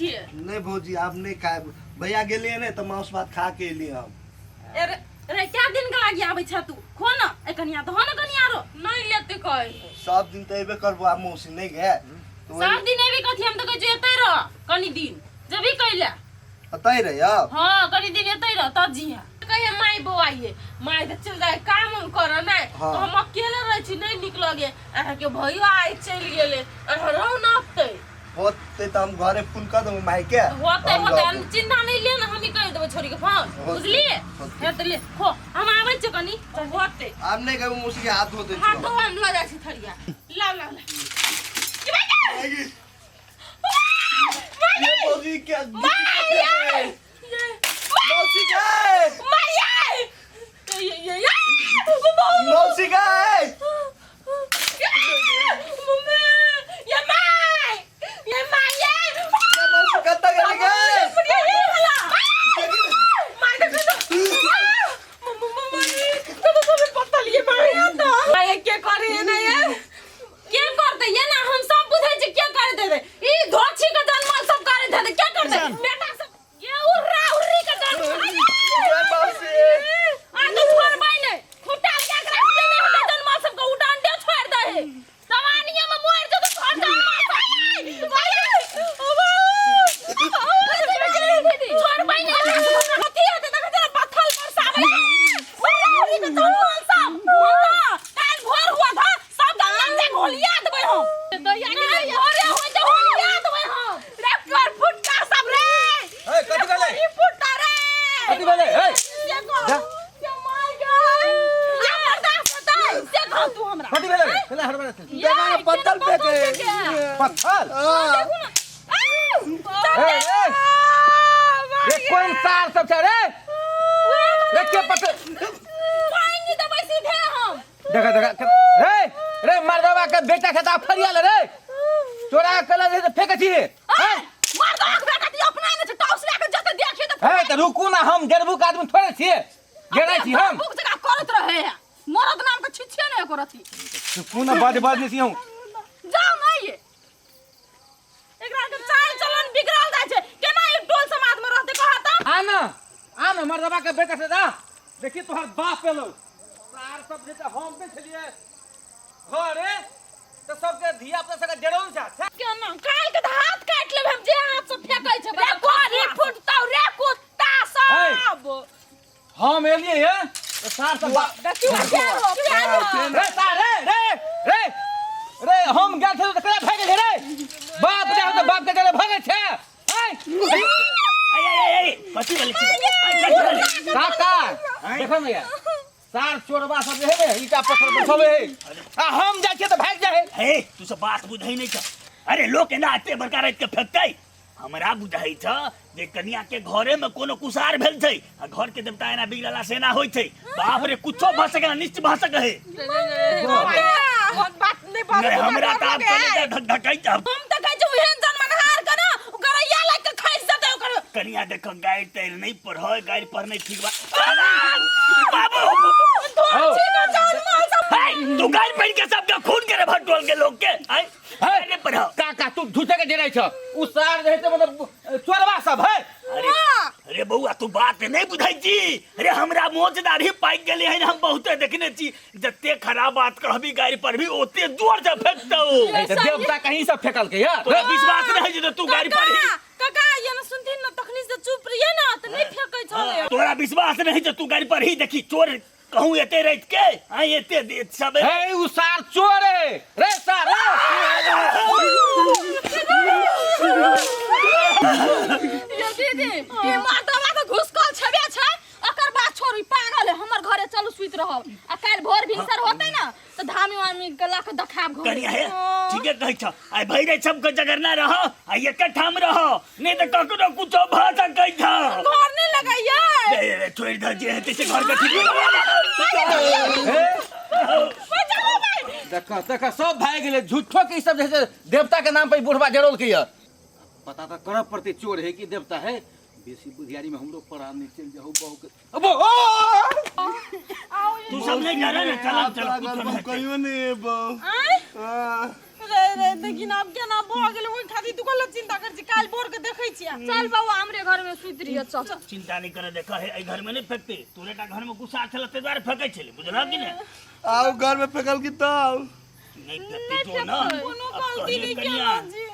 छिए नहीं भौजी आप नहीं खाए भैया गेलिए ने तो मांस भात खा के एलिए हम अरे क्या दिन का लागी आबै छ तू खो न ए कनिया तो न कनिया रो नहीं लेते कह सब दिन तो एबे करबो आ मौसी नहीं गे सब दिन एबे कथि हम तो कह जेतै र कनी दिन जबी कइला अतै रे अब हां कनी दिन एतै र त जी कहे माई बो आइए माई तो चल जाए काम उन कर ना तो हम अकेले रह छी नहीं निक लगे अहा के भइयो आइ चल गेले अहा रहो न अपते होते त हम घरे फोन कर दम माई के होते हम चिंता नहीं ले ना हम ही कह देबो छोरी के फोन बुझली हे त ले खो हम आबै छ कनी होते आप नहीं कहबो मौसी के हाथ धोते हां तो हम ल जाय छी थरिया लाव लाव ये भौजी क्या मौसी के मौसी गए मौसी कत्ता गए क्या करे ना क्या करते ये ना हम सब बुझे छी क्या करे दे ई धोछी का जन्म सब करे दे क्या करते बेटा सब ये उर्रा उर्री का जन्म ये मौसी आने छोड़ बाइले खुटा क्या करे देने होते जन्म सब को उड़ान दे छोड़ दे जवानी में मोर जो तो छोड़ दे छोड़ बाइले होती है तो तेरा पत्थर पर सावे उर्रा उर्री का जन्म सब काल भोर हुआ था सब गल्ला से घोलिया देबे हम तो यानी भोरे हो जा घोलिया देबे हम रे कर फुटका सब रे ए कथि गले ई फुटका रे कथि गले ए ये को ये माय गॉड ये बर्दाश्त होता है से कह तू हमरा कथि गले चला हट बड़े देखा पत्थर फेंके पत्थर ए ये कौन सार सब छ रे रे के पत्थर पाएंगे तो वैसे थे हम देखा रे रे मर्दवा के बेटा खेता फरियाल रे तोरा कल से फेंक छी मर्दवा के बेटा ती अपना ने टॉस लेके जते देखिए तो ए त रुकू ना हम गेरबुक आदमी थोड़े छी गेरै छी हम बुक जगह करत रहे है मरद नाम के छिछे नहीं करथी रुकू ना बाज नहीं छी हम जाओ नहीं ये एकरा के चाल चलन बिगड़ल जाय छे केना एक टोल समाज में रहते कहता आना मर्दवा के बेटा से जा देखी तोहर बाप पेलो सार सब जे हम पे छलिए घरे तो सबके धिया पुता सके जरूर जा केना काल के हाथ काट लेब हम जे हाथ से फेकै छै रे कोरी फुटतौ रे कुत्ता सब हम एलिए हे तो सार सब देखियो रे सार रे रे हम गेल छे त करा भाग गेल रे बाप जा त बाप के जरे भागे छे ए कथि बोलै छी काका देखो न यार सार चोरबा सब रहे ने ईटा पत्थर पर सबे आ हम जाय के त भाग जाय हे तू सब बात बुझै नै छ अरे लोग एना एते बड़का रात के फेंकतै हमरा बुझाई छ जे कन्या के घरे में कोनो कुसार भेल छै आ घर के देवता एना बिगड़ला से ना होय छै बाप रे कुछो भ सके ना निश्चित भ सके है बात नहीं बात हमरा त आप कने धक धकाई छ हम त कहै छी एहन जन्मनहार के ना गरैया लाग के खैस जते ओकर कन्या देख गाय तैर नहीं पढ़ गाय पढ़ नहीं ठीक बा बाबू तू गाय पढ़ के सबका खून करे भटोल के लोग के आय अरे पढ़ काका तू झूठे के जरै छ उ सार रहे त मतलब चोरबा सब है अरे बउआ तू बात नहीं बुझाई छी अरे हमरा मोच दाढ़ी पाक गेले है हम बहुते देखने छी जत्ते खराब बात कहबी गाय पर भी ओते जोर से फेंकतौ देवता कहीं से फेकल के यार तोरा विश्वास नहीं जे तू गाय पर ही काका ये न सुनथिन न तखनी से चुप रहिए ना त नहीं फेकै छले तोरा विश्वास नहीं जे तू गाय पर ही देखी चोर कहूं एते रहित के आ एते सब है उ सार चोर रे सार ये दीदी ये मातवा के घुसकल छबे छै अकर बात छोड़ी पागल है हमर घरे चलू सुइत रहब आ काल भोर भिनसर होतै ना त धामी वामी गला के देखाब घर करिया है ठीक है कहै छ आई भई रे सब के जगरना रह आ एक ठाम रह नहीं त ककरो कुछो भ सकै छ घर नहीं लगाइए रे छोड़ द जे हेते से घर के ठीक देखा सब भाग गेले झूठो के सब जैसे देवता के नाम पे बुढ़वा जरूर के पता तो करब पड़ते चोर है कि देवता है बेसी बुधियारी में हमरो पड़ा नहीं चल जाओ बहु के अब तू सब नहीं जाने ना चल कहियो नहीं रे रे देखिन अब के ना भ गेल ओइ खातिर तू कल चिंता कर छी काल भोर के देखै छियै चल बाबू हमरे घर में सुत रहियो चल चिंता नहीं करे देखा है ए घर में नहीं फेंकते तोरे का घर में गुस्सा चला ते द्वारा फेंकै छले बुझला कि नहीं आओ घर में फेंकल की तब नहीं फेंकते जो ना कोनो अब गलती कहिए नहीं कनिया किया जी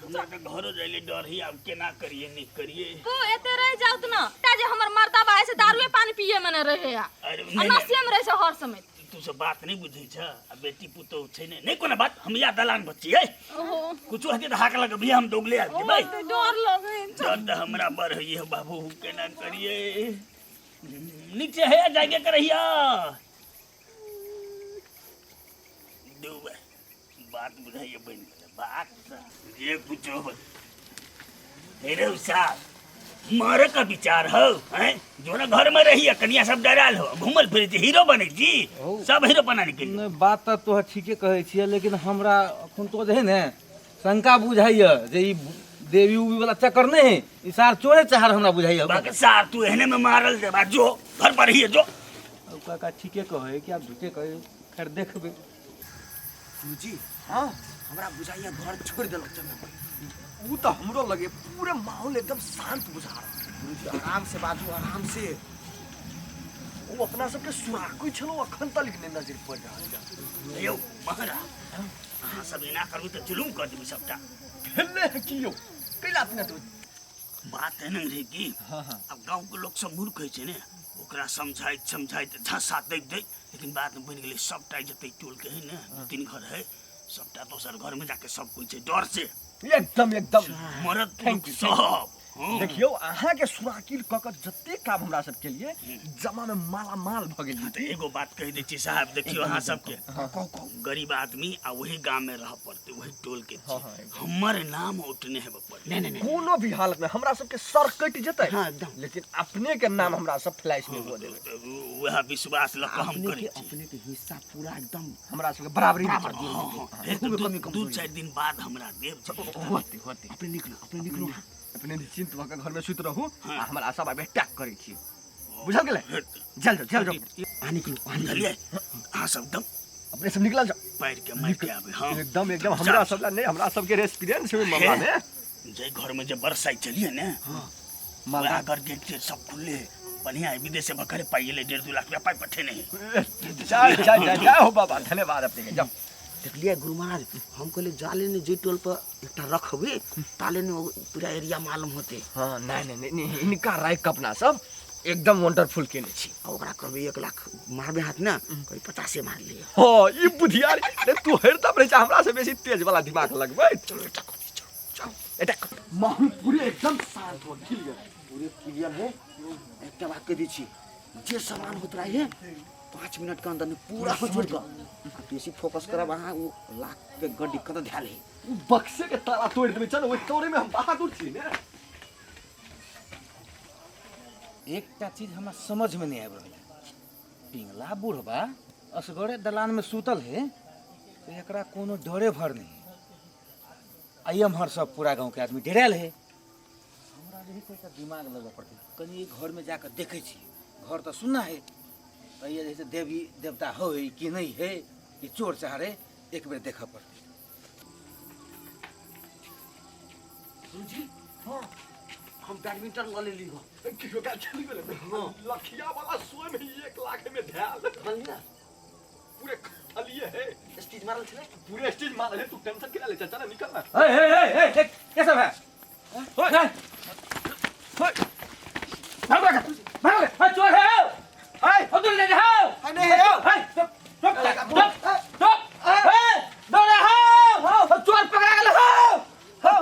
हमरा के घरो जाइले डर ही अब केना करिए नहीं करिए तू एते रह जाउत ना ताजे हमर मर्दा बाए से दारुए पानी पिए में न रहे या अरे नहीं नसिया में रहे से हर समय तू सब बात नहीं बुझी छ अब बेटी पुतो छै नहीं कोनो बात हम या दलान बच्ची है ओहो कुछ हते हाक लग भी हम दोगले आ भाई तो डर लगे डर हमरा बर है बाबू केना करिए नीचे है जाके करहिया दो बात बुझाइए बन बात ये पूछो तेरे साहब मारे का विचार हो हैं जो ना घर में रही कन्या सब डराल हो घूमल फिरे छी हीरो बने जी सब हीरो बनाने के लिए बात तो ठीके कहै छियै लेकिन हमरा अखन तो जे ने शंका बुझाइए जे ई देवी उवी वाला चक्कर नहीं है ई सार चोरे चाहर हमरा बुझाइए बाकी सार तू एहने में मारल दे बा जो घर पर ही है जो काका ठीके कहै कि आप झूठे कहै खैर देखबे जी हाँ हमरा बुझाइया घर छोड़ देलक चल ऊ तो हमरो लगे पूरे माहौल एकदम शांत बुझा रहा आराम से बाजू आराम से वो अपना सबके सुराको छलो अखन तक नहीं नजर पड़ रहा यो महारा अहाँ सब एना करबू तो जुलूम कर देबू सबटा खेलने है कियो कैला अपने तो बात है नहीं रे की अब गांव के लोग सब मूर्ख है ने ओकरा समझाइत झसा दे लेकिन बात में बन गेलै सबटा जते टोल के है ने 3 घर है सबटा दोसर घर में जाके सब कुछ डर से एकदम मरद थैंक यू सब देखियो अहाँ के सुराकिल कक जते काम हमरा सब के लिए जमा में माला माल भ गेल तो एगो बात कह दे छी साहब देखियो अहाँ सबके गरीब आदमी आ वही गांव में रह पड़ते वही टोल के हमर नाम उठने है पड़ते नहीं कोनो भी हालत में हमरा सब के सर कट जते लेकिन अपने के नाम हमरा सब फ्लैश में हो देबे वह विश्वास ल हम करी अपने के हिस्सा पूरा एकदम हमरा सब के बराबरी में कर दियो 2-4 दिन बाद हमरा देव होते अपने निकलो अपने निश्चिंत होकर घर में सुत रहू हमरा सब आबे अटैक करै छी बुझल गेलै चल आ निकलो चलिए हां सब दम अपने सब निकल जाओ पैर के मार के आबे हां एकदम हमरा सब ला नहीं हमरा सब के एक्सपीरियंस है मामला में जे घर में जे बरसाई चलिए ने माला कर गेट के सब खुले बढ़िया विदेश से बकरे पाइले 1.5-2 लाख रुपया पाई पठे नहीं जा हो बाबा धन्यवाद अपने के जाओ देखलिए गुरु महाराज हम कहले जाले ने जे टोल पर एकटा रखबे ताले ने पूरा एरिया मालूम होते हां नहीं इनका राय कपना सब एकदम वंडरफुल केने छी ओकरा कहबे 1 लाख मारबे हाथ ना कोई 50 मार लिए हां ई बुधियार तू हरदम रहे हमरा से बेसी तेज वाला दिमाग लगबै चलो अटैक माहौल पूरे एकदम शांत हो क्लियर पूरे क्लियर है एकटा बात कह दी छी जे सामान होत रही है 5 मिनट के अंदर पूरा हो छोड़ का बेसी फोकस करब अहाँ वो लाख के गड्डी कत ध्यान है बक्से के ताला तोड़ देबे चलो ओइ तोड़े में हम बहादुर छी ने एकटा चीज हमरा समझ में नहीं आबि रहल पिंगला बूढ़बा असगरे दलान में सुतल है तो एकरा कोनो डरे भर नहीं आइम हर सब पूरा गांव के आदमी डराल है हमरा रही कोई दिमाग लगे पड़ते कनी घर में जाकर देखे छी घर तो सुनना है तो ये जैसे देवी देवता हो कि नहीं है कि चोर चाहरे एक बेर देखा पड़ते जी हां हम बैडमिंटन वाले लीगो किलो का चली गेले हां लखिया वाला सोए में 1 लाख में ध्यान खलिया पूरे खलिए है स्टीज मारल छले पूरे स्टेज मार है तू टेंशन के ले चल निकल ना ए क्या सब है होय भाग चोर है हाय उधर ले जाओ नहीं है चुप दौड़े हो चोर पकड़ा गेल हो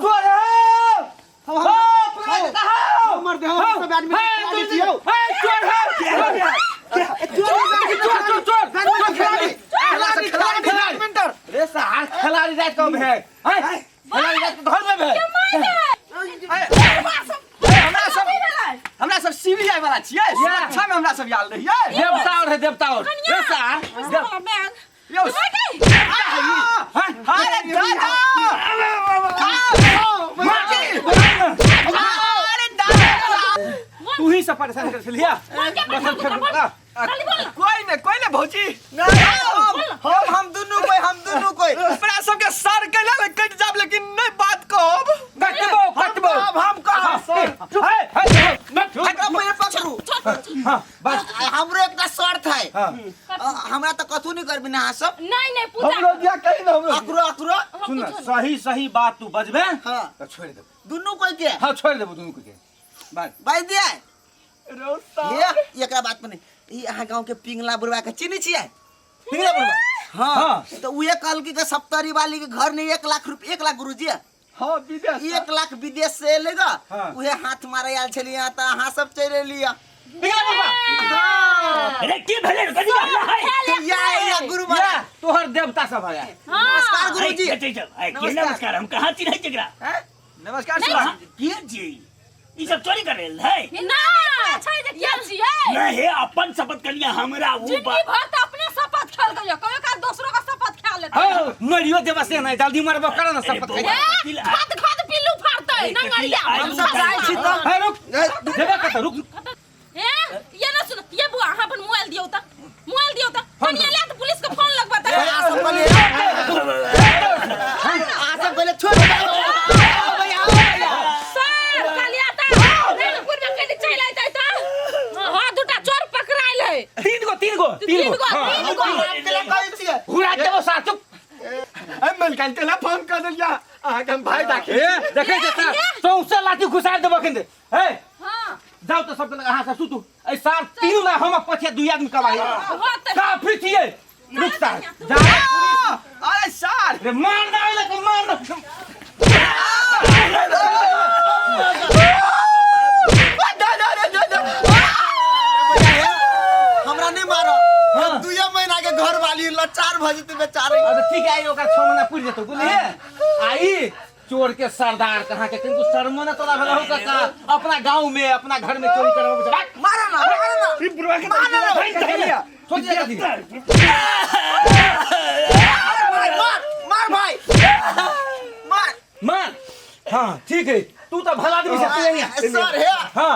चोर हो पकड़ा गेल हो मर दे हो सब आदमी खिलाड़ी छी हो चोर बैडमिंटन रे सार खिलाड़ी रात को है खिलाड़ी रात को घर में हमरा सब सीबीआई वाला छियै सुरक्षा में हमरा सब आयल रहियै देवता और रे सार यो तू ही सब परेशान कर लिया कोई ने भौजी हम दुनू कोई अपना सबके सर के ले कट जाब लेकिन नहीं बात कहब कटबो अब हम पहले पकड़ू हां बस हमरो एकटा शर्त है हां हमरा तो कथू नहीं करबी ना सब नहीं पूजा हमरो दिया कहीं ना हमरो अकरो अकरो सुन ना, सही सही बात तू बजबे हाँ। तो छोड़ दे। दुनू कोई के हां छोड़ देबो दुनू के बात बाई दिया रोता ये एकरा बात में नहीं ई अहाँ गांव के पिंगला बुढ़वा के चिन्ह छियै पिंगला बुढ़वा हाँ हाँ। तो उहे कहल की के सप्तरी वाली के घर नहीं 1 लाख रुपया 1 लाख गुरुजी हाँ विदेश 1 लाख विदेश से एलेगा हाँ। उहे हाथ मारे आयल छलिया त अहाँ सब चले लिया पिंगला बुढ़वा अरे की भेले कनिया है या गुरु या तोहर देवता सब आया नमस्कार गुरुजी के नमस्कार हम कहाँ चिन्है जकरा नमस्कार कहाँ? के जी ई सब चोरी कर रहल है ना छै जे के छियै नहीं हे अपन शपथ कनिया हमरा वो जिंदगी भर त अपने शपथ खेल गयो कहियो का दूसरों का शपथ खेल लेते हां मरियो देवा से नहीं जल्दी मरबो कर ना शपथ अरे खाई खद खद पिल्लू फाड़तै नंगरिया हम सब जाय छी त है रुक देवा कत रुक ये ना सुन ये बुआ अहाँ अपन मोबाइल दियो त कनिया ले त पुलिस के फोन लगबा त आ सब पहले छोड़ सर कालिया त पुर में कनी चल आइतै त हां दुटा चोर पकड़ाइल है तीन गो तीन गो कहै छियै हुरा देबो सा चुप मन काल तेला फोन कर दिया अहाँ के हम भाई दाखे ए देखे जे सौसे लाठी घुसार देबो केंदे ए हां जाओ तो सब अहाँ से सुतू ए सार तीनों ना हम पछे दुई आदमी कबाई काफी थिए रुक सा जा अरे सर रे मार ना ले के मार ना हमरा नहीं मारो हम 2 महीना के घर वाली लाचार भ जते बेचारे अब ठीक है ओकर 6 महीना पूरी जेतो बुझलिए आई चोर के सरदार कहाँ के किंतु शर्म न तोरा भला हो का अपना गांव में अपना घर में चोरी करबो मारो ना ई बुढ़वा के मार सोच जा दी मार भाई मार मार हां ठीक है तू तो भला आदमी से तू नहीं सर है हां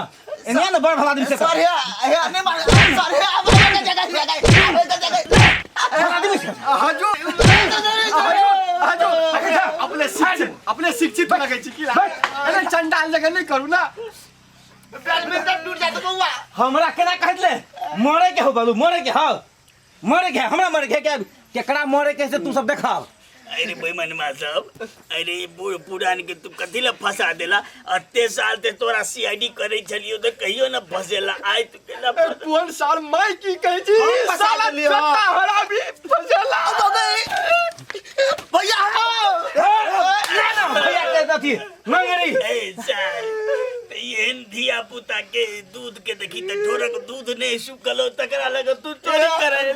एने न बड़ भला आदमी से सर है नहीं मार सर है अब जगह भला आदमी से हाजो हाजो अपने शिक्षित लगे छी की अरे चंडाल जगह नहीं करू ना बैडमिंटन टूट जात बउआ हमरा केना कहत ले मरे के हो बाबू मरे के हो मरे के हमरा मरे के केकरा मरे के से तू सब देखाओ अरे बेईमान साहब अरे बूढ़ पुरान के तू कथी ला फंसा देला अत्ते साल ते तोरा सीआईडी करे छलियो तो कहियो ना फसेला आय तू केला कौन साल मैं की कह छी साला सत्ता हरा भी फसेला भैया भैया के दथी मंगरी ए सर ये धिया पुता के दूध के देखी त ढोरक दूध नहीं सुकलो तकरा लग तू चोरी करे